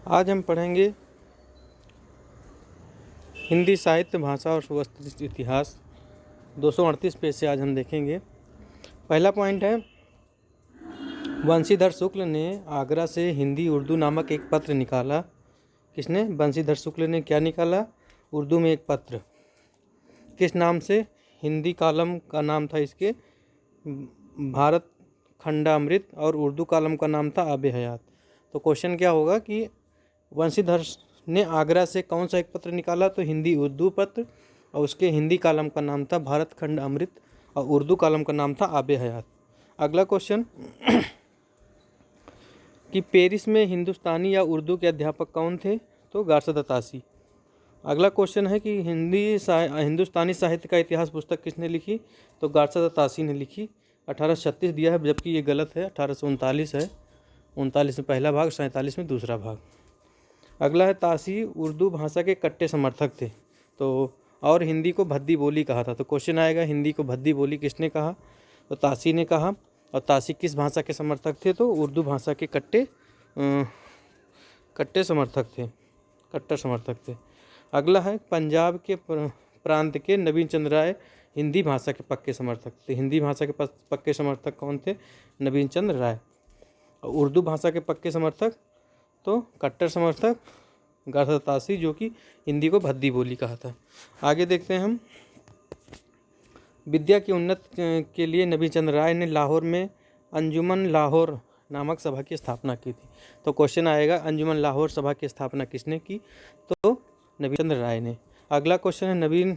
आज हम पढ़ेंगे हिंदी साहित्य भाषा और सुव्यवस्थित इतिहास 238 पेज से आज हम देखेंगे। पहला पॉइंट है, बंशीधर शुक्ल ने आगरा से हिंदी उर्दू नामक एक पत्र निकाला। किसने? बंशीधर शुक्ल ने क्या निकाला? उर्दू में एक पत्र। किस नाम से? हिंदी कॉलम का नाम था इसके भारत खंडामृत और उर्दू कॉलम का नाम था आबे हयात। तो क्वेश्चन क्या होगा कि बंशीधर ने आगरा से कौन सा एक पत्र निकाला? तो हिंदी उर्दू पत्र, और उसके हिंदी कॉलम का नाम था भारत खंड अमृत और उर्दू कॉलम का नाम था आबे हयात। अगला क्वेश्चन कि पेरिस में हिंदुस्तानी या उर्दू के अध्यापक कौन थे? तो गारशद अतासी। अगला क्वेश्चन है कि हिंदुस्तानी साहित्य का इतिहास पुस्तक किसने लिखी? तो गारशद अतासी ने लिखी। 1836 दिया है, जबकि ये गलत है, 1839 है। 39 में पहला भाग, 47 में दूसरा भाग। अगला है, तासी उर्दू भाषा के कट्टे समर्थक थे और हिंदी को भद्दी बोली कहा था। तो क्वेश्चन आएगा, हिंदी को भद्दी बोली किसने कहा? तो तासी ने कहा। और तासी किस भाषा के समर्थक थे? तो उर्दू भाषा के कट्टे समर्थक थे, कट्टर समर्थक थे। अगला है, पंजाब के प्रांत के नवीन चंद्र राय हिंदी भाषा के पक्के समर्थक थे। हिंदी भाषा के पक्के समर्थक कौन थे? नवीन चंद्र राय। और उर्दू भाषा के पक्के समर्थक तो कट्टर समर्थक गारशद अतासी, जो कि हिंदी को भद्दी बोली कहा था। आगे देखते हैं हम, विद्या की उन्नति के लिए नवीन चंद्र राय ने लाहौर में अंजुमन लाहौर नामक सभा की स्थापना की थी। तो क्वेश्चन आएगा, अंजुमन लाहौर सभा की स्थापना किसने की? तो नवीन चंद्र राय ने। अगला क्वेश्चन है, नवीन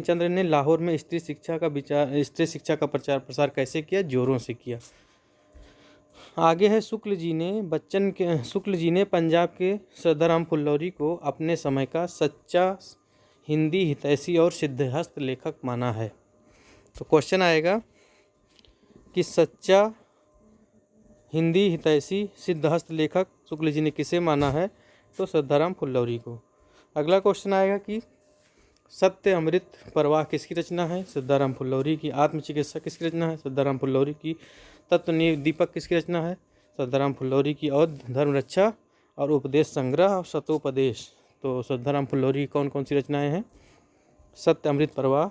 चंद्र ने लाहौर में स्त्री शिक्षा का प्रचार प्रसार कैसे किया? जोरों से किया। आगे है, शुक्ल जी ने पंजाब के श्रद्धाराम फुल्लौरी को अपने समय का सच्चा हिंदी हितैषी और सिद्धहस्त लेखक माना है। तो क्वेश्चन आएगा कि सच्चा हिंदी हितैषी सिद्धहस्त लेखक शुक्ल जी ने किसे माना है? तो श्रद्धाराम फुल्लौरी को। अगला क्वेश्चन आएगा कि सत्य अमृत प्रवाह किसकी रचना है? श्रद्धाराम फुल्लौरी की। आत्मचिकित्सा किसकी रचना है? श्रद्धाराम फुल्लौरी की। तत्व दीपक किसकी रचना है? श्रद्धाराम फुल्लौरी की। और धर्म रक्षा और उपदेश संग्रह और शतोपदेश, तो श्रद्धाराम फुल्लौरी की कौन कौन सी रचनाएं हैं? सत्य अमृत प्रवाह,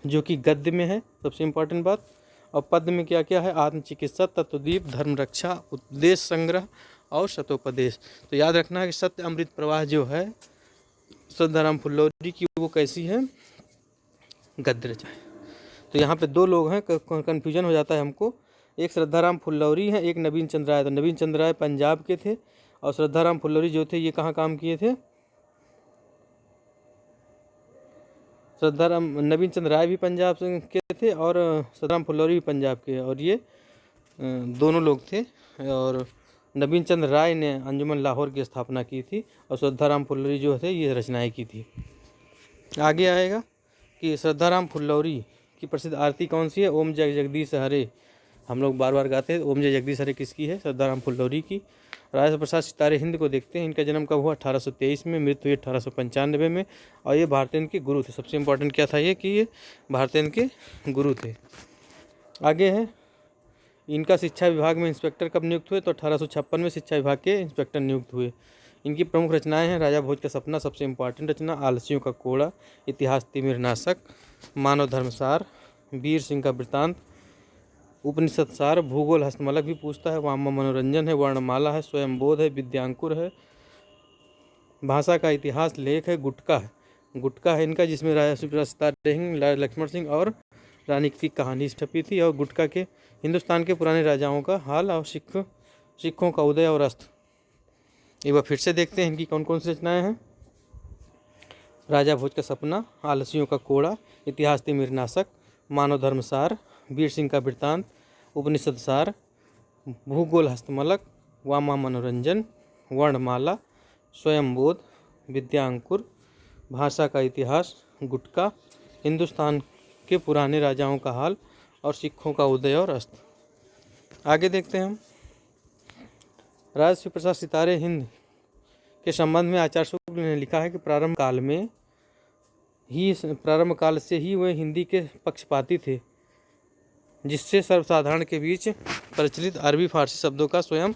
जो कि गद्य में है, सबसे इम्पोर्टेंट बात। और पद्य में क्या क्या है? आत्मचिकित्सा, तत्वदीप, धर्म रक्षा, उपदेश संग्रह और शतोपदेश। तो याद रखना है कि सत्य अमृत प्रवाह जो है श्रद्धाराम फुल्लौरी की, वो कैसी है? गद्य रचा है। तो यहाँ पे दो लोग हैं, कन्फ्यूजन हो जाता है हमको। एक श्रद्धाराम फुल्लौरी है, एक नवीन चंद्र राय। तो नवीन चंद्र राय पंजाब के थे और श्रद्धाराम फुल्लौरी जो थे ये कहाँ काम किए थे? नवीन चंद्र राय भी पंजाब के थे और श्रद्धाराम फुल्लौरी भी पंजाब के, और ये दोनों लोग थे। और नवीन चंद्र राय ने अंजुमन लाहौर की स्थापना की थी और श्रद्धाराम फुल्लौरी जो थे ये रचनाएं की थी। आगे आएगा कि श्रद्धाराम फुल्लौरी की प्रसिद्ध आरती कौन सी है? ओम जय जगदीश हरे। हम लोग बार बार गाते हैं। ओम जय जगदीश हरे किसकी है? श्रद्धाराम फुल्लौरी की। राजेंद्र प्रसाद सितारे हिंद को देखते हैं। इनका जन्म कब हुआ? 1823 में, मृत्यु हुई 1895 में। और ये भारतेंद्र के गुरु थे। सबसे इम्पोर्टेंट क्या था ये कि ये भारतेंद्र के गुरु थे। आगे है, इनका शिक्षा विभाग में इंस्पेक्टर कब नियुक्त हुए? तो 1856 में शिक्षा विभाग के इंस्पेक्टर नियुक्त हुए। इनकी प्रमुख रचनाएं हैं, राजा भोज का सपना सबसे इम्पोर्टेंट रचना, आलसियों का कोड़ा, इतिहास तिमिरनाशक, मानव धर्मसार, वीर सिंह का वृत्तांत, उपनिषद सार, भूगोल हस्तमलक भी पूछता है, वाम मनोरंजन है, वर्णमाला है, स्वयंबोध है, विद्यांकुर है, भाषा का इतिहास लेख है, गुटका है इनका, जिसमें राजा सितारे हिंद, लक्ष्मण सिंह और रानी की कहानी छपी थी। और गुटका के हिंदुस्तान के पुराने राजाओं का हाल और सिखों का उदय और अस्त। एक बार फिर से देखते हैं इनकी कौन कौन सी रचनाएं हैं। राजा भोज का सपना, आलसियों का कोड़ा, इतिहास तिमिरनाशक, मानव धर्मसार, वीर सिंह का वृत्तांत, उपनिषद सार, भूगोल हस्तमलक, वामा मनोरंजन, वर्णमाला, स्वयंबोध, विद्यांकुर, भाषा का इतिहास, गुटका, हिंदुस्तान के पुराने राजाओं का हाल और सिखों का उदय और अस्त। आगे देखते हैं हम, राजश्री प्रसाद सितारे हिंद के संबंध में आचार्य शुक्ल ने लिखा है कि प्रारंभ काल से ही वे हिंदी के पक्षपाती थे, जिससे सर्वसाधारण के बीच प्रचलित अरबी फारसी शब्दों का स्वयं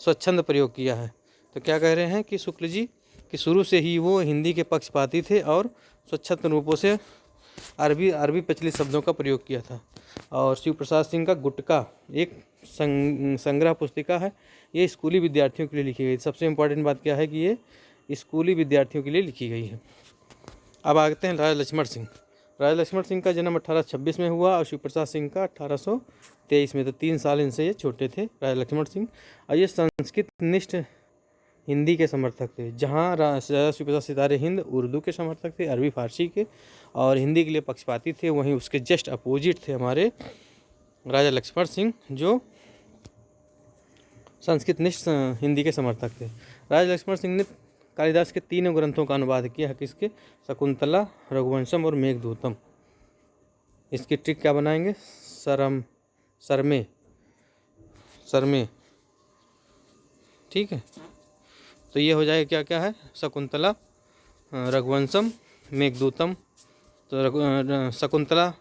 स्वच्छंद प्रयोग किया है। तो क्या कह रहे हैं कि शुक्ल जी कि शुरू से ही वो हिंदी के पक्षपाती थे और स्वच्छंद रूपों से अरबी प्रचलित शब्दों का प्रयोग किया था। और शिव प्रसाद सिंह का गुटका एक संग्रह पुस्तिका है, ये स्कूली विद्यार्थियों के लिए लिखी गई। सबसे इम्पोर्टेंट बात क्या है कि ये स्कूली विद्यार्थियों के लिए लिखी गई है। अब आते हैं राजा लक्ष्मण सिंह। राजा लक्ष्मण सिंह का जन्म 1826 में हुआ और शिव प्रसाद सिंह का 1823 में। तो 3 साल इनसे ये छोटे थे राजा लक्ष्मण सिंह। और ये संस्कृत निष्ठ हिंदी के समर्थक थे, जहाँ राजा शिव प्रसाद सितारे हिंद उर्दू के समर्थक थे, अरबी फारसी के, और हिंदी के लिए पक्षपाती थे। वहीं उसके जस्ट अपोजिट थे हमारे राजा लक्ष्मण सिंह, जो संस्कृत निष्ठ हिंदी के समर्थक थे। राजा लक्ष्मण सिंह ने कालिदास के 3 ग्रंथों का अनुवाद किया है। किसके? शकुंतला, रघुवंशम और मेघदूतम। इसकी ट्रिक क्या बनाएंगे? सरमे, ठीक है। तो ये हो जाएगा क्या क्या है? शकुंतला, रघुवंशम, मेघदूतम। तो शकुंतला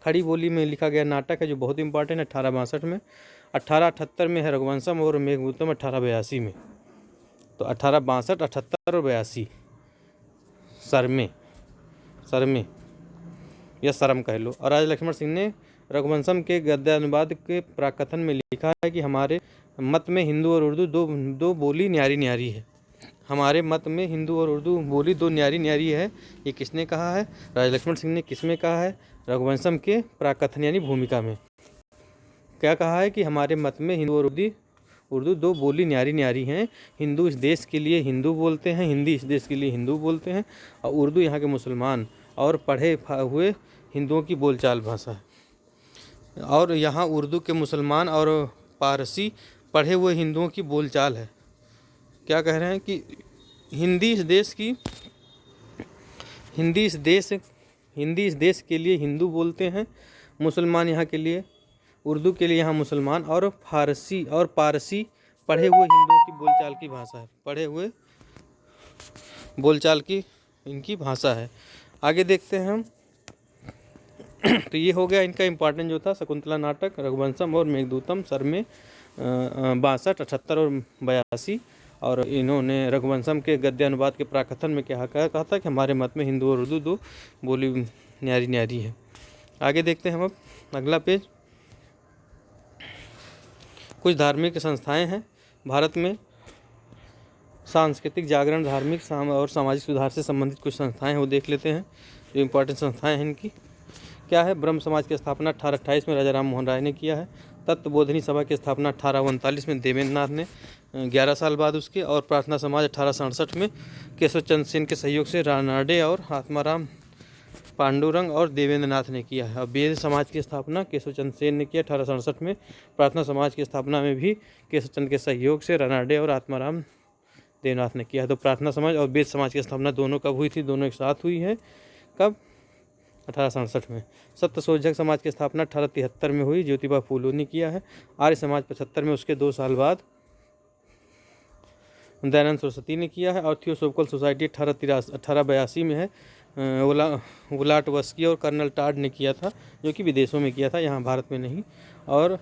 खड़ी बोली में लिखा गया नाटक है जो बहुत इंपॉर्टेंट है 1862 में। 1878 में है रघुवंशम और मेघदूतम 1882 में। तो 1862, 78 और 82 सरमे या सरम कह लो। और राजा लक्ष्मण सिंह ने रघुवंशम के गद्यानुवाद के प्राकथन में लिखा है कि हमारे मत में हिंदू और उर्दू दो बोली न्यारी न्यारी है। हमारे मत में हिंदू और उर्दू बोली 2 न्यारी न्यारी है। ये किसने कहा है? राजा लक्ष्मण सिंह ने। किसमें कहा है? रघुवंशम के प्राकथन यानी भूमिका में। क्या कहा है कि हमारे मत में हिंदू और उर्दू 2 बोली न्यारी न्यारी हैं। हिंदू इस देश के लिए हिंदू बोलते हैं, हिंदी इस देश के लिए हिंदू बोलते हैं, और उर्दू यहाँ के मुसलमान और पढ़े हुए हिंदुओं की बोलचाल भाषा है। और यहाँ उर्दू के मुसलमान और पारसी पढ़े हुए हिंदुओं की बोलचाल है। क्या कह रहे हैं कि हिंदी इस देश के लिए हिंदू बोलते हैं, मुसलमान यहाँ के लिए, उर्दू के लिए यहाँ मुसलमान और पारसी पढ़े हुए हिंदुओं की बोलचाल की भाषा है। पढ़े हुए बोलचाल की इनकी भाषा है। आगे देखते हैं हम। तो ये हो गया इनका इम्पोर्टेंट जो था, शकुंतला नाटक, रघुवंशम और मेघदूतम, सरमे 62, 78 और 82। और इन्होंने रघुवंशम के गद्य अनुवाद के प्राकथन में क्या कहा था कि हमारे मत में हिंदू और उर्दू 2 बोली न्यारी न्यारी है। आगे देखते हैं हम अब अगला पेज। कुछ धार्मिक संस्थाएं हैं भारत में। सांस्कृतिक जागरण, धार्मिक और सामाजिक सुधार से संबंधित कुछ संस्थाएं हैं, वो देख लेते हैं। जो इम्पोर्टेंट संस्थाएं हैं इनकी क्या है? ब्रह्म समाज की स्थापना 1828 में राजा राम मोहन राय ने किया है। तत्वबोधिनी सभा की स्थापना 1839 में देवेंद्र नाथ ने 11 साल बाद उसके। और प्रार्थना समाज 1867 में केशव चंद्र सेन के सहयोग से रानाडे और आत्माराम पांडुरंग और देवेंद्र नाथ ने किया है। और वेद समाज की स्थापना केशव चंद्र सेन ने किया 1867 में। प्रार्थना समाज की स्थापना में भी केशव चंद्र के सहयोग से रानाडे और आत्माराम देवनाथ ने किया है। तो प्रार्थना समाज और वेद समाज की स्थापना दोनों कब हुई थी? दोनों एक साथ हुई है। कब? 1867 में। सत्यशोधक समाज की स्थापना 1873 में हुई, ज्योतिबा फूले ने किया है। आर्य समाज 75 में, उसके 2 साल बाद दयानंद सरस्वती ने किया है। और थियोसोफिकल सोसाइटी 1882 में है, वुलाटवस्की और कर्नल टाड ने किया था, जो कि विदेशों में किया था, यहाँ भारत में नहीं। और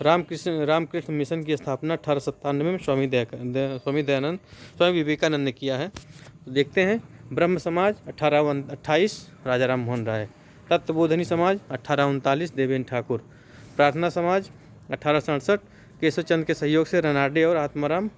रामकृष्ण मिशन की स्थापना 1897 में स्वामी विवेकानंद ने किया है। तो देखते हैं। ब्रह्म समाज 1828 राजा राम मोहन राय। तत्वबोधिनी समाज 1839 देवेंद्र ठाकुर। प्रार्थना समाज 1867 केशव चंद्र के सहयोग से रानाडे और आत्माराम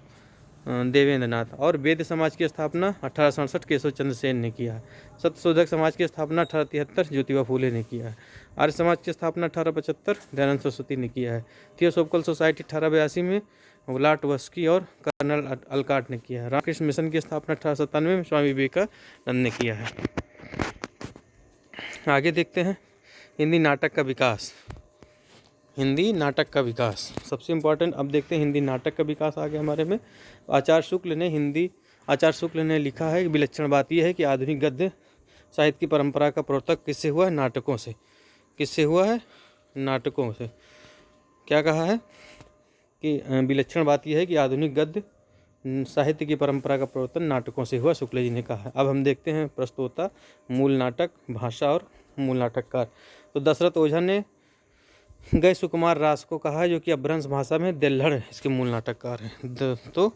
देवेंद्र नाथ। और वेद समाज की स्थापना 1867 केशव चंद्र सेन ने किया है। सत्यशोधक समाज की स्थापना 1873 ज्योतिबा फूले ने किया है। आर्य समाज की स्थापना 1875 दयानंद सरस्वती ने किया है। थियोसोफिकल सोसाइटी 1882 में वुलाटवस्की और कर्नल अलकाट ने किया है। रामकृष्ण मिशन की स्थापना 1897 में स्वामी विवेकानंद ने किया है। आगे देखते हैं। हिंदी नाटक का विकास। हिंदी नाटक का विकास सबसे इम्पोर्टेंट। अब देखते हैं हिंदी नाटक का विकास आगे हमारे में। आचार्य शुक्ल ने लिखा है कि विलक्षण बात यह है कि आधुनिक गद्य साहित्य की परंपरा का प्रवर्तक किससे हुआ है? नाटकों से। किससे हुआ है? नाटकों से। क्या कहा है कि विलक्षण बात यह है कि आधुनिक गद्य साहित्य की परंपरा का प्रवर्तन नाटकों से हुआ, शुक्ल जी ने कहा है। अब हम देखते हैं प्रस्तोता, मूल नाटक, भाषा और मूल नाटककार। तो दशरथ ओझा ने गए सुकुमार रास को कहा है, जो कि अपभ्रंश भाषा में देल्हड़ इसके मूल नाटककार हैं। तो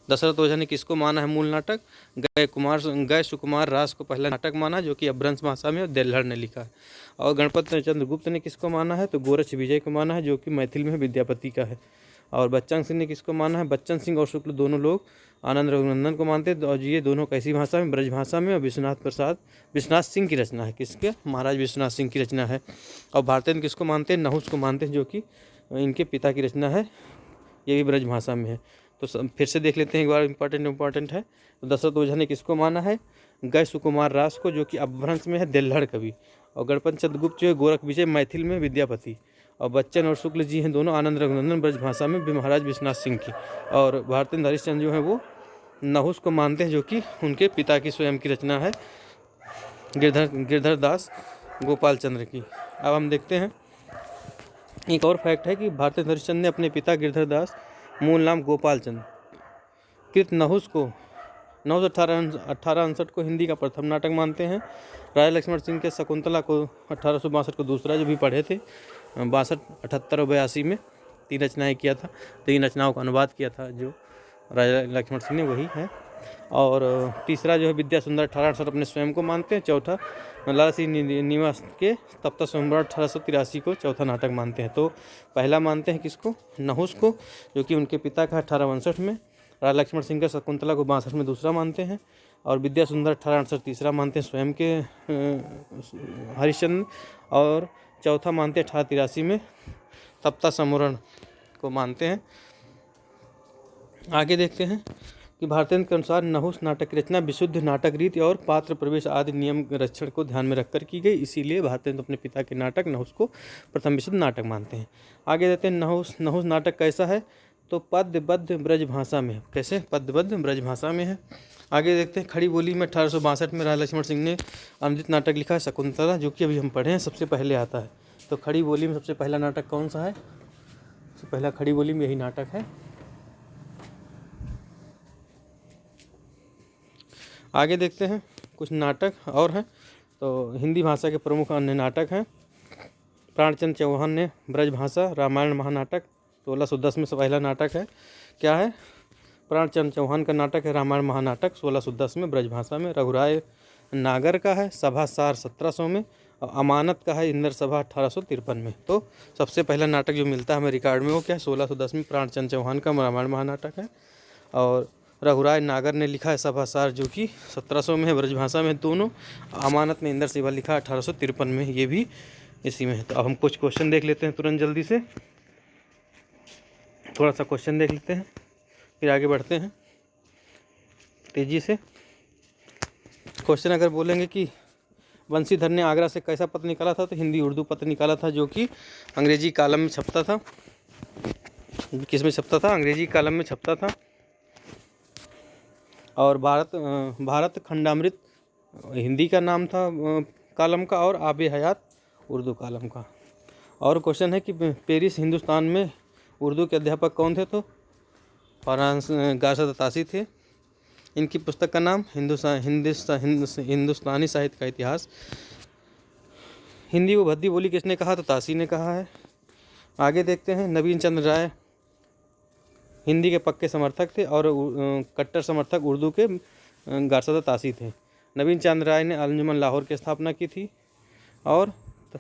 दशरथ ओझा ने किसको माना है मूल नाटक? गए सुकुमार रास को पहला नाटक माना, जो कि अपभ्रंश भाषा में देल्हड़ ने लिखा है। और गणपत चंद्र गुप्त ने किसको माना है? तो गोरक्ष विजय को माना है, जो कि मैथिल में विद्यापति का है। और बच्चन सिंह ने किसको माना है? बच्चन सिंह और शुक्ल दोनों लोग आनंद रघुनंदन को मानते हैं। और ये दोनों कैसी भाषा में? ब्रज भाषा में। और विश्वनाथ सिंह की रचना है। किसके? महाराज विश्वनाथ सिंह की रचना है। और भारतेंद्र किसको मानते हैं? नहुस को मानते हैं, जो कि इनके पिता की रचना है। ये भी ब्रज भाषा में है। तो फिर से देख लेते हैं एक बार, इंपॉर्टेंट है। तो दशरथ ओझा ने किसको माना है? गए सुकुमार रास को, जो कि अपभ्रंश में है देल्हड़ कवि। और गणपत चंद्र गुप्त जो है गोरख विजय मैथिल में विद्यापति। और बच्चन और शुक्ल जी हैं दोनों आनंद रघुनंदन ब्रज भाषा में महाराज विश्वनाथ सिंह की। और भारतेंद्र हरिश्चंद्र जो है वो नहुस को मानते हैं, जो कि उनके पिता की स्वयं की रचना है, गिरधर दास गोपाल चंद्र की। अब हम देखते हैं एक और फैक्ट है कि भारतेंद्र हरिश्चंद्र ने अपने पिता गिरधर दास मूल नाम गोपाल चंद्र कृत नहुस 1868 को हिंदी का प्रथम नाटक मानते हैं। राजा लक्ष्मण सिंह के शकुंतला को 1862 को दूसरा, जो भी पढ़े थे 62, 78 और 82 में 3 रचनाएँ किया था। 3 रचनाओं का अनुवाद किया था जो राजा लक्ष्मण सिंह ने, वही है। और तीसरा जो है विद्या सुंदर 1868 अपने स्वयं को मानते हैं। चौथा लाला सिंह निवास के तप्ता स्वयंवर 1883 को चौथा नाटक मानते हैं। तो पहला मानते हैं किसको? नहुस को, जो कि उनके पिता का 1862 में। राजा लक्ष्मण सिंह का शकुंतला को 62 में दूसरा मानते हैं। और विद्या सुंदर 1868 तीसरा मानते हैं स्वयं के हरिश्चंद्र। और चौथा मानते हैं 1883 में तप्ता समरण को मानते हैं। आगे देखते हैं कि भारतेंद्र के अनुसार नहुस नाटक की रचना विशुद्ध नाटक रीति और पात्र प्रवेश आदि नियम रक्षण को ध्यान में रखकर की गई। इसीलिए भारतेंद्र अपने पिता के नाटक नहुस को प्रथम विशुद्ध नाटक मानते हैं। आगे देखते हैं नहुस नाटक कैसा है? तो पद्यबद्ध ब्रज भाषा में। कैसे? पद्यबद्ध ब्रज भाषा में है। आगे देखते हैं खड़ी बोली में 1862 में राजा लक्ष्मण सिंह ने अनुदित नाटक लिखा है शकुंतला, जो कि अभी हम पढ़े हैं, सबसे पहले आता है। तो खड़ी बोली में सबसे पहला नाटक कौन सा है? सबसे पहला खड़ी बोली में यही नाटक है। आगे देखते हैं कुछ नाटक और हैं। तो हिंदी भाषा के प्रमुख अन्य नाटक हैं। प्राणचंद्र चौहान ने ब्रज भाषा रामायण महानाटक 1610 में पहला नाटक है। क्या है? प्राणचंद्र चौहान का नाटक है रामायण महानाटक 1610 में ब्रज भाषा में। रघुराय नागर का है सभा सार 1700 में। और अमानत का है इंद्र सभा 1853 में। तो सबसे पहला नाटक जो मिलता है हमें रिकॉर्ड में वो क्या है? 1610 में प्राणचंद्र चौहान का रामायण महानाटक है। और रघुराय नागर ने लिखा है सभा सार, जो कि 1700 में है ब्रज भाषा में दोनों। अमानत ने इंद्र सेवा लिखा 1853 में, ये भी इसी में है। तो अब हम कुछ क्वेश्चन देख लेते हैं तुरंत जल्दी से। थोड़ा सा क्वेश्चन देख लेते हैं फिर आगे बढ़ते हैं तेजी से। क्वेश्चन अगर बोलेंगे कि बंशीधर ने आगरा से कैसा पत्र निकाला था? तो हिंदी उर्दू पत्र निकाला था, जो कि अंग्रेजी कॉलम में छपता था। किस में छपता था? अंग्रेजी कॉलम में छपता था। और भारत खंडामृत हिंदी का नाम था कॉलम का, और आबे हयात उर्दू कॉलम का। और क्वेश्चन है कि पेरिस हिंदुस्तान में उर्दू के अध्यापक कौन थे? तो गारसा तासी थे। इनकी पुस्तक का नाम हिंदुस्तानी साहित्य का इतिहास। हिंदी को भद्दी बोली किसने कहा? तो तासी ने कहा है। आगे देखते हैं नवीन चंद्र राय हिंदी के पक्के समर्थक थे और कट्टर समर्थक उर्दू के गारसा तासी थे। नवीन चंद्र राय ने अंजुमन लाहौर की स्थापना की थी। और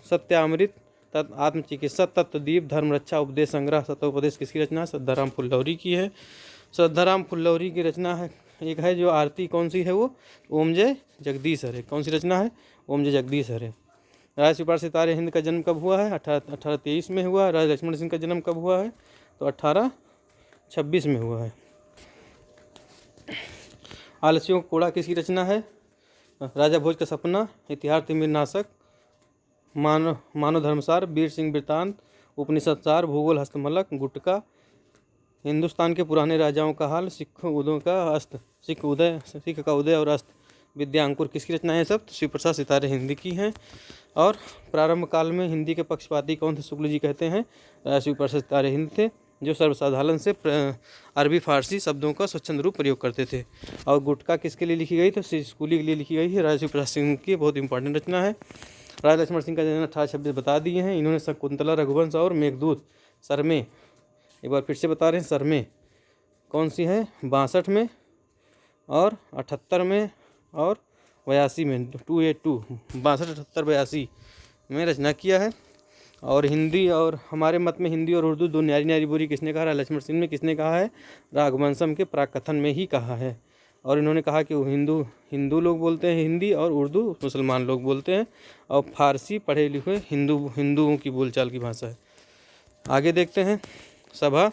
सत्यामृत, आत्मचिकित्सा, तत्वदीप, धर्म रक्षा, उपदेश संग्रह, सतोपदेश किसकी रचना? श्रद्धाराम फुल्लौरी की है। श्रद्धाराम फुल्लौरी की रचना है। एक है जो आरती, कौन सी है वो? ओम जय जगदीश हरे। कौन सी रचना है? ओम जय जगदीश हरे। राजा शिवपाल सितारे हिंद का जन्म कब हुआ है? 1823 में हुआ। राजा लक्ष्मण सिंह का जन्म कब हुआ है? तो 1826 में हुआ है। आलसियों का कोड़ा किसकी रचना है? राजा भोज का सपना, इतिहास तिमिर नाशक, मानव धर्मसार, वीर सिंह वृतांत, उपनिषद सार, भूगोल हस्तमलक, गुटका, हिंदुस्तान के पुराने राजाओं का हाल, सिख का उदय और अस्त, विद्या अंकुर किसकी रचना है? सब शिव प्रसाद सितारे हिंदी की हैं। और प्रारंभ काल में हिंदी के पक्षपाती कौन थे? शुक्ल जी कहते हैं। शिव प्रसाद सितारे हिंद थे, जो सर्वसाधारण से अरबी फारसी शब्दों का स्वच्छंद रूप प्रयोग करते थे। और गुटका किसके लिए लिखी गई? तो स्कूली के लिए लिखी गई है। राजा शिव प्रसाद सिंह की बहुत इंपॉर्टेंट रचना है। राजा लक्ष्मण सिंह का जन्म 1826 बता दिए हैं। इन्होंने शकुंतला, रघुवंश और मेघदूत सरमे, एक बार फिर से बता रहे हैं, सरमे कौन सी है, 62 में और 78 में और 82 में, 282, 62, 78, 82 में रचना किया है। और हिंदी और हमारे मत में हिंदी और उर्दू दो न्यारी न्यारी बोली किसने कहा, लक्ष्मण सिंह ने किसने कहा है, राघवंशम के प्राकथन में ही कहा है। और इन्होंने कहा कि हिंदू लोग बोलते हैं हिंदी और उर्दू मुसलमान लोग बोलते हैं, और फारसी पढ़े लिखे हिंदुओं की बोलचाल की भाषा है। आगे देखते हैं सभा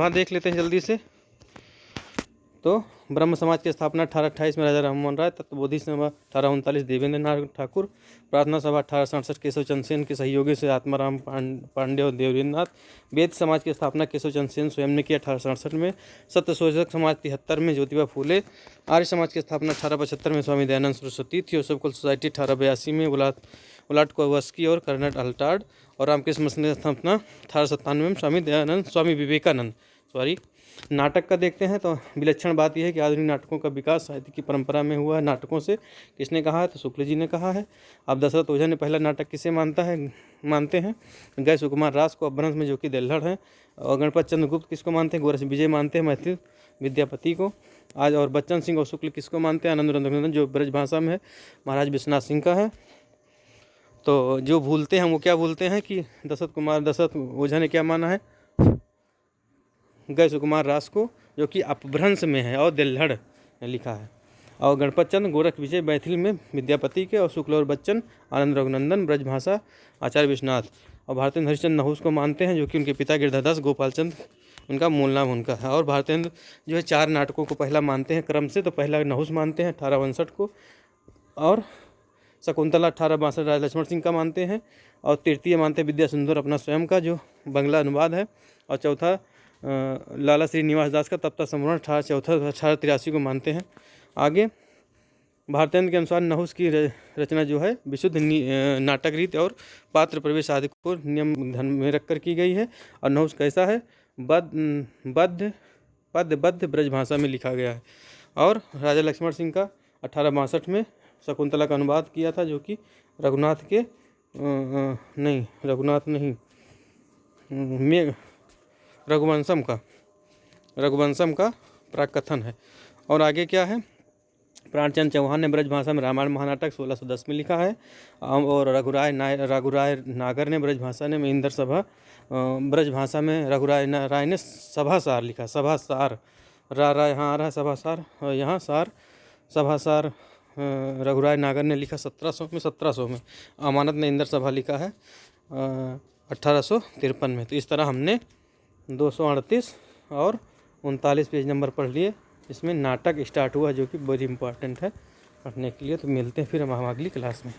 देख लेते हैं जल्दी से। तो ब्रह्म समाज की स्थापना 1828 में राजा राममोहन राय, तत्वबोधि सभा 1839 देवेंद्र नाथ ठाकुर, प्रार्थना सभा 1867 केशव चंद्र सेन के सहयोगी से आत्माराम पांडे और देवेंद्र नाथ, वेद समाज की स्थापना केशव चंद्र सेन स्वयं ने किया 1867 में, सत्यशोधक समाज 73 में ज्योतिबा फूले, आर्य समाज की स्थापना 1875 में स्वामी दयानंद सरस्वती, थियोसॉफिकल सोसाइटी 1882 में उलाट कोवस्की और कर्नल अल्टार्ड, और रामकृष्ण मिशन की स्थापना 1897 में स्वामी विवेकानंद। नाटक का देखते हैं। तो विलक्षण बात यह है कि आधुनिक नाटकों का विकास साहित्य की परंपरा में हुआ है। नाटकों से किसने कहा है, तो शुक्ल जी ने कहा है। अब दशरथ ओझा ने पहला नाटक किसे मानते हैं, गए सुकुमार रास को अपभ्रंश में, जो कि देल्हड़ हैं। और गणपत चंद्र गुप्त किसको मानते हैं, गोरख विजय मानते हैं, मैथिल विद्यापति को आज। और बच्चन सिंह और शुक्ल किसको मानते हैं, आनंद रघुनंदन, जो ब्रज भाषा में है, महाराज विश्वनाथ सिंह का है। तो जो भूलते हैं वो क्या भूलते हैं कि दशरथ ओझा ने क्या माना है, गए सुकुमार रास को, जो कि अपभ्रंश में है और देल्हड़ लिखा है। और गणपत चंद्र गोरख विजय मैथिल में विद्यापति के, और शुक्ल और बच्चन आनंद रघुनंदन ब्रजभाषा आचार्य विश्वनाथ। और भारतेंद्र हरिश्चंद्र नहुस को मानते हैं, जो कि उनके पिता गिरधादास गोपाल चंद उनका मूल नाम उनका है। और भारतेंद्र जो है 4 नाटकों को पहला मानते हैं क्रम से। तो पहला नहुस मानते हैं 1862 को, और शकुंतला 1862 राजा लक्ष्मण सिंह का मानते हैं, और तृतीय मानते हैं विद्या सुंदर अपना स्वयं का जो बंगला अनुवाद है, और चौथा लाला श्रीनिवास दास का तप्ता संपूर्ण 1883 को मानते हैं। आगे भारतेंद्र के अनुसार नहुस की रचना जो है विशुद्ध नाटक रीति और पात्र प्रवेश आदि को नियम धन में रखकर की गई है। और नहुस कैसा है, पद्य ब्रज भाषा में लिखा गया है। और राजा लक्ष्मण सिंह का 1862 में शकुंतला का अनुवाद किया था, जो कि रघुवंशम का प्राकथन है। और आगे क्या है, प्राणचंद चौहान ने ब्रज भाषा में रामायण महानाटक 1610 में लिखा है। और रघुराय नागर ने ब्रज भाषा में इंद्र सभा, ब्रज भाषा में रघुराय ने सभासार लिखा, सभासार रा यहाँ आ रहा है, सभासार यहाँ सार, सभासार रघुराय नागर ने लिखा 1700 में। अमानत ने इंद्र सभा लिखा है 1853 में। तो इस तरह हमने 238 और 39 पेज नंबर पढ़ लिए। इसमें नाटक स्टार्ट हुआ, जो कि बड़ी इंपॉर्टेंट है पढ़ने के लिए। तो मिलते हैं फिर हम अगली क्लास में।